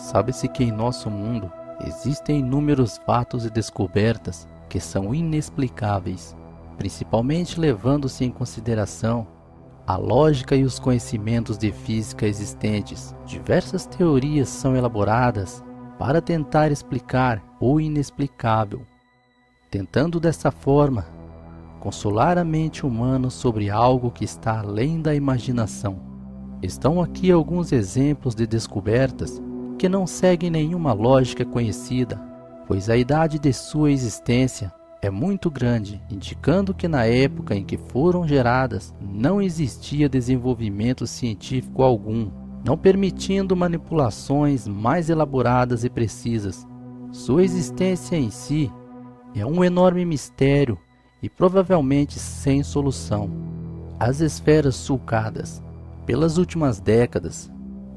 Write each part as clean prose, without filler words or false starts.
Sabe-se que em nosso mundo existem inúmeros fatos e descobertas que são inexplicáveis, principalmente levando-se em consideração a lógica e os conhecimentos de física existentes. Diversas teorias são elaboradas para tentar explicar o inexplicável, tentando dessa forma consolar a mente humana sobre algo que está além da imaginação. Estão aqui alguns exemplos de descobertas que não seguem nenhuma lógica conhecida, pois a idade de sua existência é muito grande, indicando que na época em que foram geradas não existia desenvolvimento científico algum, não permitindo manipulações mais elaboradas e precisas. Sua existência em si é um enorme mistério e provavelmente sem solução. As esferas sulcadas. Pelas últimas décadas,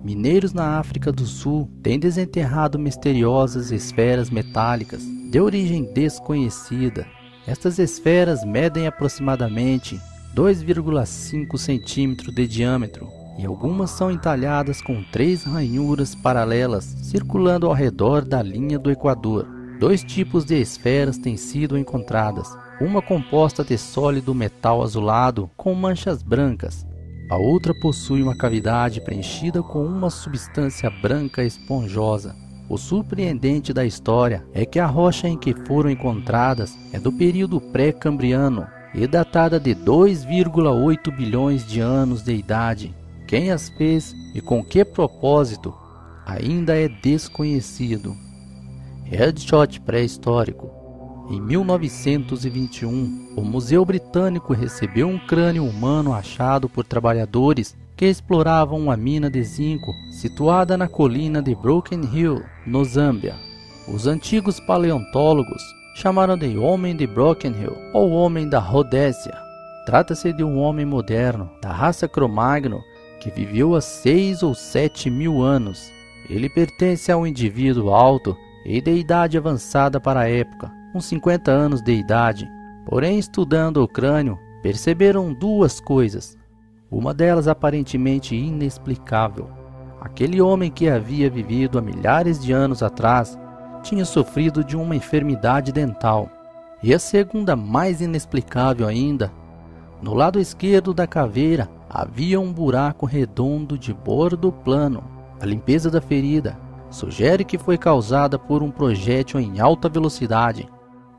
mineiros na África do Sul têm desenterrado misteriosas esferas metálicas de origem desconhecida. Estas esferas medem aproximadamente 2,5 centímetros de diâmetro e algumas são entalhadas com 3 ranhuras paralelas circulando ao redor da linha do Equador. 2 tipos de esferas têm sido encontradas, uma composta de sólido metal azulado com manchas brancas. A outra possui uma cavidade preenchida com uma substância branca esponjosa. O surpreendente da história é que a rocha em que foram encontradas é do período pré-cambriano e datada de 2,8 bilhões de anos de idade. Quem as fez e com que propósito ainda é desconhecido. Headshot pré-histórico. Em 1921, o Museu Britânico recebeu um crânio humano achado por trabalhadores que exploravam uma mina de zinco situada na colina de Broken Hill, no Zâmbia. Os antigos paleontólogos chamaram de Homem de Broken Hill ou Homem da Rodésia. Trata-se de um homem moderno, da raça Cro-Magnon, que viveu há 6 ou 7 mil anos. Ele pertence a um indivíduo alto e de idade avançada para a época, uns 50 anos de idade. Porém, estudando o crânio, perceberam 2 coisas. Uma delas aparentemente inexplicável. Aquele homem que havia vivido há milhares de anos atrás tinha sofrido de uma enfermidade dental. E a segunda, mais inexplicável ainda, no lado esquerdo da caveira havia um buraco redondo de bordo plano. A limpeza da ferida sugere que foi causada por um projétil em alta velocidade,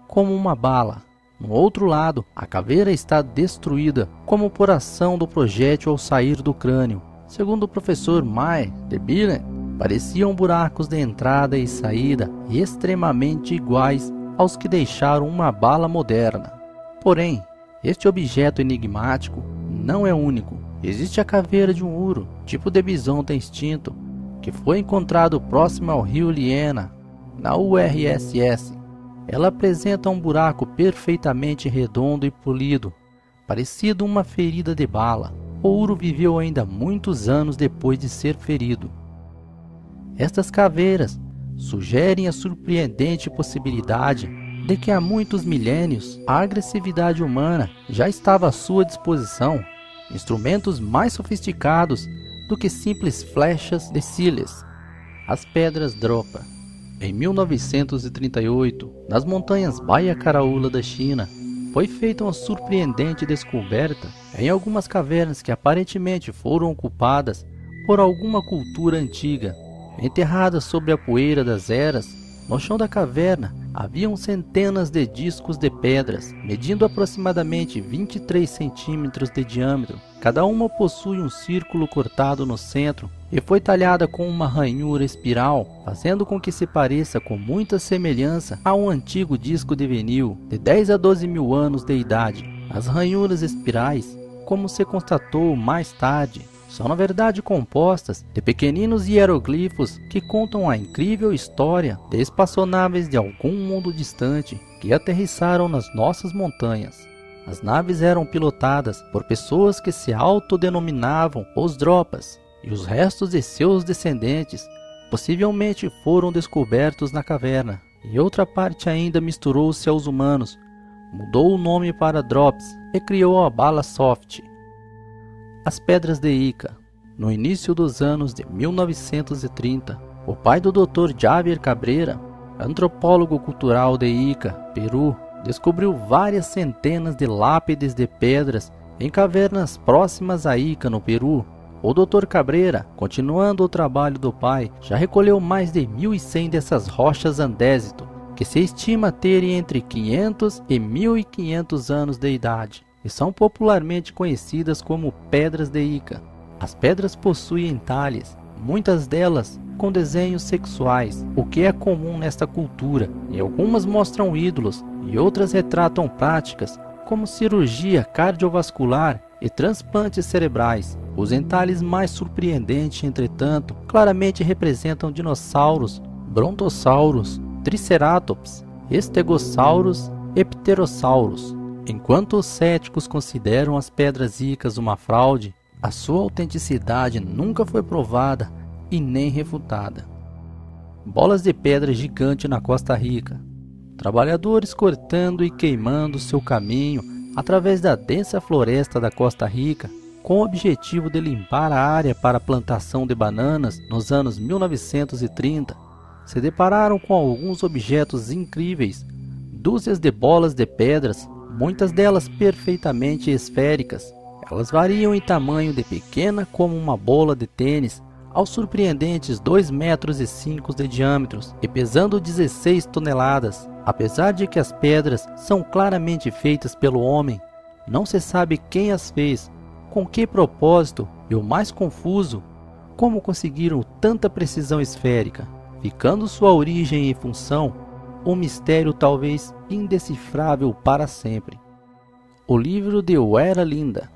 como uma bala. No outro lado, a caveira está destruída, como por ação do projétil ao sair do crânio. Segundo o professor May de Billen, pareciam buracos de entrada e saída extremamente iguais aos que deixaram uma bala moderna. Porém, este objeto enigmático não é único. Existe a caveira de um uro, tipo de bisonte extinto, que foi encontrado próximo ao rio Liena, na URSS. Ela apresenta um buraco perfeitamente redondo e polido, parecido uma ferida de bala. O ouro viveu ainda muitos anos depois de ser ferido. Estas caveiras sugerem a surpreendente possibilidade de que há muitos milênios a agressividade humana já estava à sua disposição, instrumentos mais sofisticados do que simples flechas de Siles. As pedras Dropa. Em 1938, nas montanhas Baia-Karaula da China, foi feita uma surpreendente descoberta em algumas cavernas que aparentemente foram ocupadas por alguma cultura antiga. Enterradas sobre a poeira das eras, no chão da caverna haviam centenas de discos de pedras, medindo aproximadamente 23 centímetros de diâmetro. Cada uma possui um círculo cortado no centro e foi talhada com uma ranhura espiral, fazendo com que se pareça com muita semelhança a um antigo disco de vinil de 10 a 12 mil anos de idade. As ranhuras espirais, como se constatou mais tarde, são na verdade compostas de pequeninos hieroglifos que contam a incrível história de espaçonaves de algum mundo distante que aterrissaram nas nossas montanhas. As naves eram pilotadas por pessoas que se autodenominavam os Dropas, e os restos de seus descendentes possivelmente foram descobertos na caverna, e outra parte ainda misturou-se aos humanos, mudou o nome para Drops e criou a bala soft. As pedras de Ica. No início dos anos de 1930, O pai do Dr. Javier Cabrera, antropólogo cultural de Ica, Peru, descobriu várias centenas de lápides de pedras em cavernas próximas a Ica, no Peru. O Dr. Cabrera, continuando o trabalho do pai, já recolheu mais de 1.100 dessas rochas andésito, que se estima terem entre 500 e 1.500 anos de idade, e são popularmente conhecidas como pedras de Ica. As pedras possuem entalhes, muitas delas com desenhos sexuais, o que é comum nesta cultura, e algumas mostram ídolos e outras retratam práticas como cirurgia cardiovascular e transplantes cerebrais. Os entalhes mais surpreendentes, entretanto, claramente representam dinossauros, brontossauros, triceratops, estegossauros e pterossauros. Enquanto os céticos consideram as pedras Icas uma fraude, a sua autenticidade nunca foi provada e nem refutada. Bolas de pedra gigante na Costa Rica. Trabalhadores cortando e queimando seu caminho através da densa floresta da Costa Rica, com o objetivo de limpar a área para a plantação de bananas nos anos 1930, se depararam com alguns objetos incríveis, dúzias de bolas de pedras, muitas delas perfeitamente esféricas. Elas variam em tamanho de pequena como uma bola de tênis, aos surpreendentes 2,5 metros de diâmetro e pesando 16 toneladas. Apesar de que as pedras são claramente feitas pelo homem, não se sabe quem as fez, com que propósito e, o mais confuso, como conseguiram tanta precisão esférica, ficando sua origem e função um mistério talvez indecifrável para sempre. O livro de O Era Linda.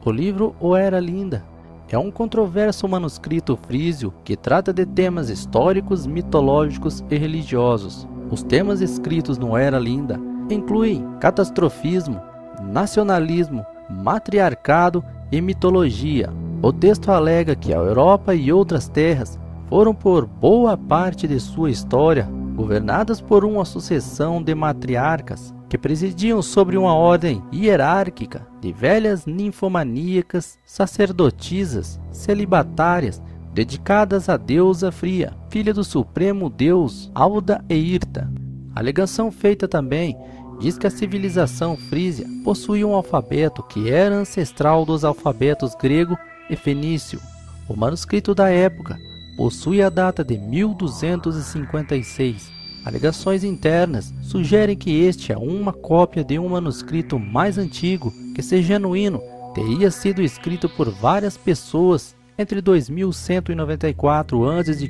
O livro O Era Linda é um controverso manuscrito frísio que trata de temas históricos, mitológicos e religiosos. Os temas escritos no Era Linda incluem catastrofismo, nacionalismo, matriarcado e mitologia. O texto alega que a Europa e outras terras foram por boa parte de sua história governadas por uma sucessão de matriarcas que presidiam sobre uma ordem hierárquica de velhas ninfomaníacas, sacerdotisas, celibatárias, dedicadas à deusa Fria, filha do supremo deus Alda e Irta. A alegação feita também diz que a civilização frísia possuía um alfabeto que era ancestral dos alfabetos grego e fenício. O manuscrito da época possui a data de 1256. Alegações internas sugerem que este é uma cópia de um manuscrito mais antigo que, se genuíno, teria sido escrito por várias pessoas entre 2194 a.C.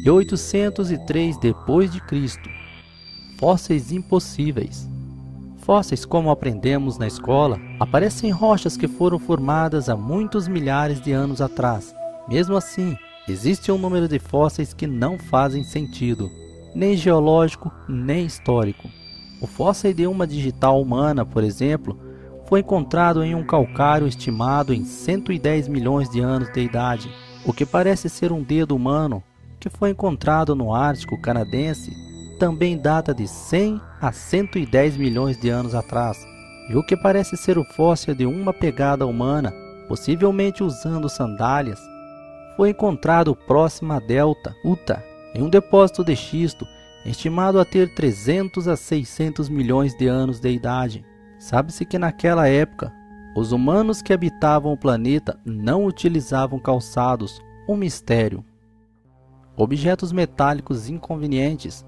e 803 d.C. Fósseis impossíveis. Fósseis, como aprendemos na escola, aparecem em rochas que foram formadas há muitos milhares de anos atrás. Mesmo assim, existe um número de fósseis que não fazem sentido, nem geológico, nem histórico. O fóssil de uma digital humana, por exemplo, foi encontrado em um calcário estimado em 110 milhões de anos de idade. O que parece ser um dedo humano, que foi encontrado no Ártico canadense, também data de 100 a 110 milhões de anos atrás. E o que parece ser o fóssil de uma pegada humana, possivelmente usando sandálias, foi encontrado próximo a Delta, Utah, em um depósito de xisto estimado a ter 300 a 600 milhões de anos de idade. Sabe-se que naquela época, os humanos que habitavam o planeta não utilizavam calçados, um mistério. Objetos metálicos inconvenientes.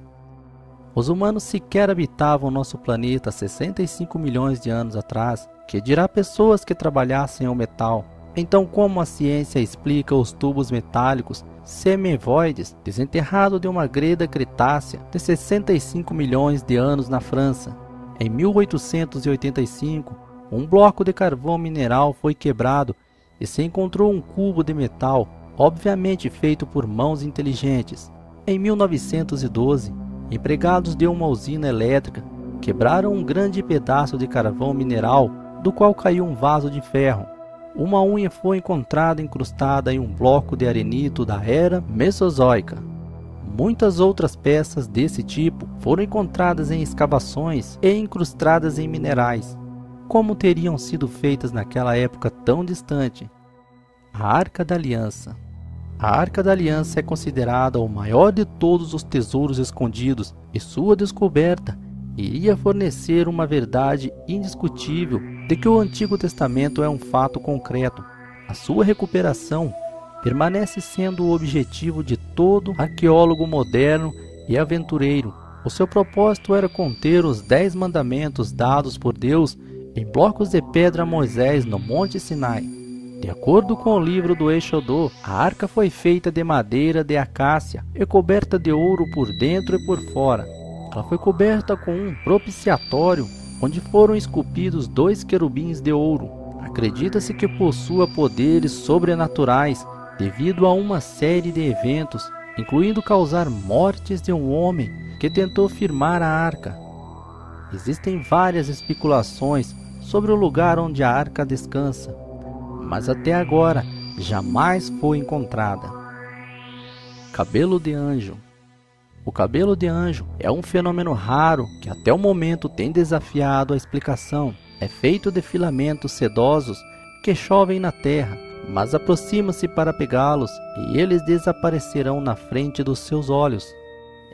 Os humanos sequer habitavam nosso planeta há 65 milhões de anos atrás, que dirá pessoas que trabalhassem o metal. Então, como a ciência explica os tubos metálicos semi-ovoides desenterrados de uma greda cretácea de 65 milhões de anos na França? Em 1885, um bloco de carvão mineral foi quebrado e se encontrou um cubo de metal, obviamente feito por mãos inteligentes. Em 1912, empregados de uma usina elétrica quebraram um grande pedaço de carvão mineral, do qual caiu um vaso de ferro. Uma unha foi encontrada incrustada em um bloco de arenito da era Mesozoica. Muitas outras peças desse tipo foram encontradas em escavações e incrustadas em minerais. Como teriam sido feitas naquela época tão distante? A Arca da Aliança. A Arca da Aliança é considerada o maior de todos os tesouros escondidos, e sua descoberta iria fornecer uma verdade indiscutível de que o Antigo Testamento é um fato concreto. A sua recuperação permanece sendo o objetivo de todo arqueólogo moderno e aventureiro. O seu propósito era conter os 10 mandamentos dados por Deus em blocos de pedra a Moisés no Monte Sinai. De acordo com o livro do Exodus, a arca foi feita de madeira de acácia e coberta de ouro por dentro e por fora. Ela foi coberta com um propiciatório, onde foram esculpidos 2 querubins de ouro. Acredita-se que possua poderes sobrenaturais devido a uma série de eventos, incluindo causar mortes de um homem que tentou firmar a arca. Existem várias especulações sobre o lugar onde a arca descansa, mas até agora jamais foi encontrada. Cabelo de anjo. O cabelo de anjo é um fenômeno raro que até o momento tem desafiado a explicação. É feito de filamentos sedosos que chovem na terra, mas aproxima-se para pegá-los e eles desaparecerão na frente dos seus olhos.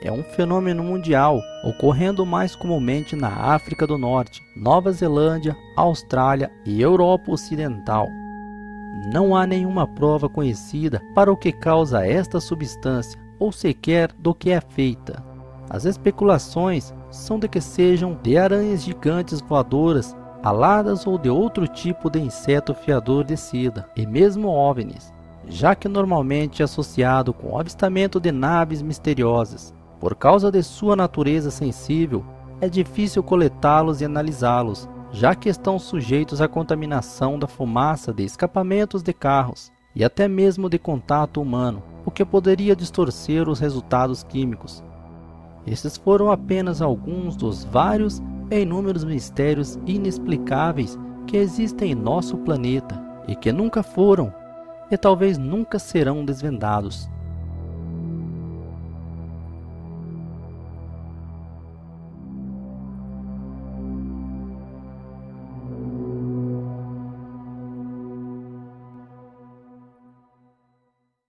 É um fenômeno mundial, ocorrendo mais comumente na África do Norte, Nova Zelândia, Austrália e Europa Ocidental. Não há nenhuma prova conhecida para o que causa esta substância, ou sequer do que é feita. As especulações são de que sejam de aranhas gigantes voadoras, aladas ou de outro tipo de inseto fiador de seda, e mesmo OVNIs, já que normalmente é associado com o avistamento de naves misteriosas. Por causa de sua natureza sensível, é difícil coletá-los e analisá-los, já que estão sujeitos à contaminação da fumaça de escapamentos de carros e até mesmo de contato humano, o que poderia distorcer os resultados químicos. Esses foram apenas alguns dos vários e inúmeros mistérios inexplicáveis que existem em nosso planeta e que nunca foram e talvez nunca serão desvendados.